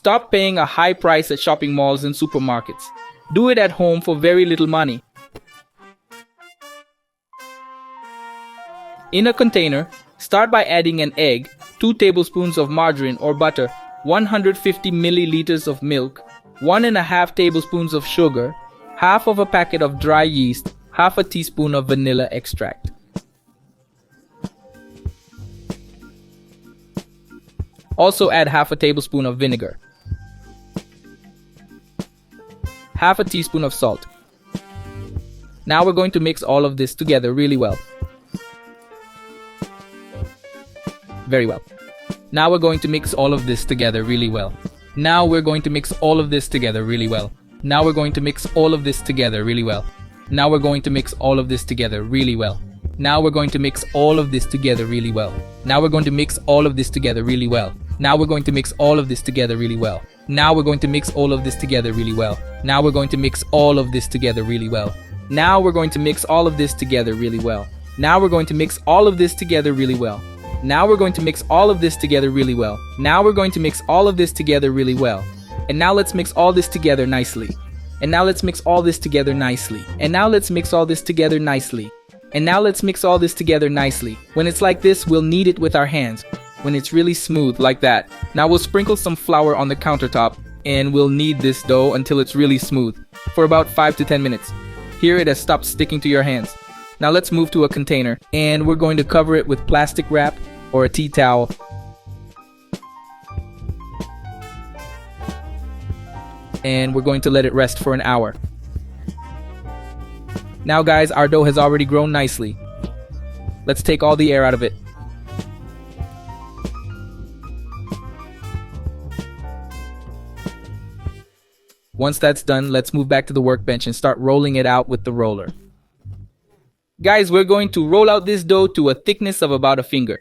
Stop paying a high price at shopping malls and supermarkets. Do it at home for very little money. In a container, start by adding an egg, 2 tablespoons of margarine or butter, 150 milliliters of milk, 1.5 tablespoons of sugar, half of a packet of dry yeast, half a teaspoon of vanilla extract. Also add half a tablespoon of vinegar, half a teaspoon of salt. Now we're going to mix all of this together really well. Very well. Now we're going to mix all of this together really well. Now we're going to mix all of this together really well. Now we're going to mix all of this together really well. Now we're going to mix all of this together really well. Now we're going to mix all of this together really well. Now we're going to mix all of this together really well. Now we're going to mix all of this together really well. Now we're going to mix all of this together really well. Now we're going to mix all of this together really well. Now we're going to mix all of this together really well. Now we're going to mix all of this together really well. Now we're going to mix all of this together really well. Now we're going to mix all of this together really well. And now let's mix all this together nicely. And now let's mix all this together nicely. And now let's mix all this together nicely. And now let's mix all this together nicely. When it's like this, we'll knead it with our hands. When it's really smooth like that, now we'll sprinkle some flour on the countertop and we'll knead this dough until it's really smooth for about 5 to 10 minutes. Here it has stopped sticking to your hands. Now let's move to a container and we're going to cover it with plastic wrap or a tea towel. And we're going to let it rest for an hour. Now guys, our dough has already grown nicely. Let's take all the air out of it. Once that's done, let's move back to the workbench and start rolling it out with the roller. Guys, we're going to roll out this dough to a thickness of about a finger.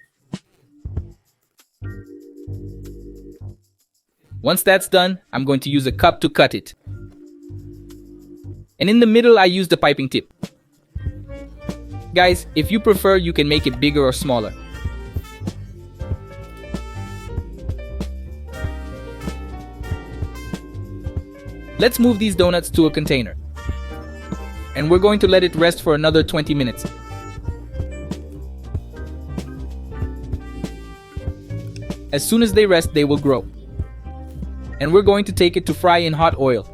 Once that's done, I'm going to use a cup to cut it. And in the middle, I used a piping tip. Guys, if you prefer, you can make it bigger or smaller. Let's move these donuts to a container. And we're going to let it rest for another 20 minutes. As soon as they rest, they will grow. And we're going to take it to fry in hot oil.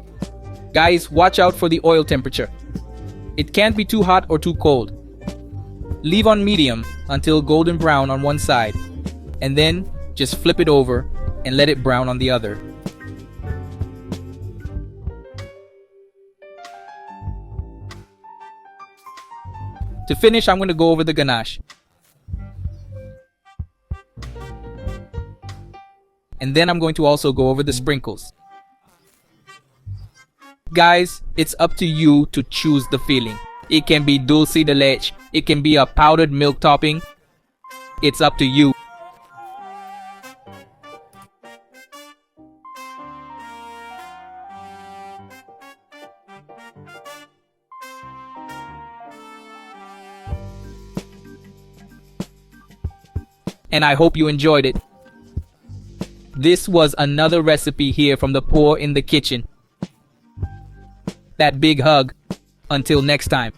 Guys, watch out for the oil temperature. It can't be too hot or too cold. Leave on medium until golden brown on one side. And then just flip it over and let it brown on the other. To finish, I'm going to go over the ganache. And then I'm going to also go over the sprinkles. Guys, it's up to you to choose the filling. It can be dulce de leche. It can be a powdered milk topping. It's up to you. And I hope you enjoyed it. This was another recipe here from the Pour in the Kitchen. That big hug. Until next time.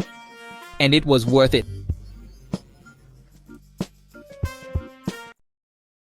And it was worth it.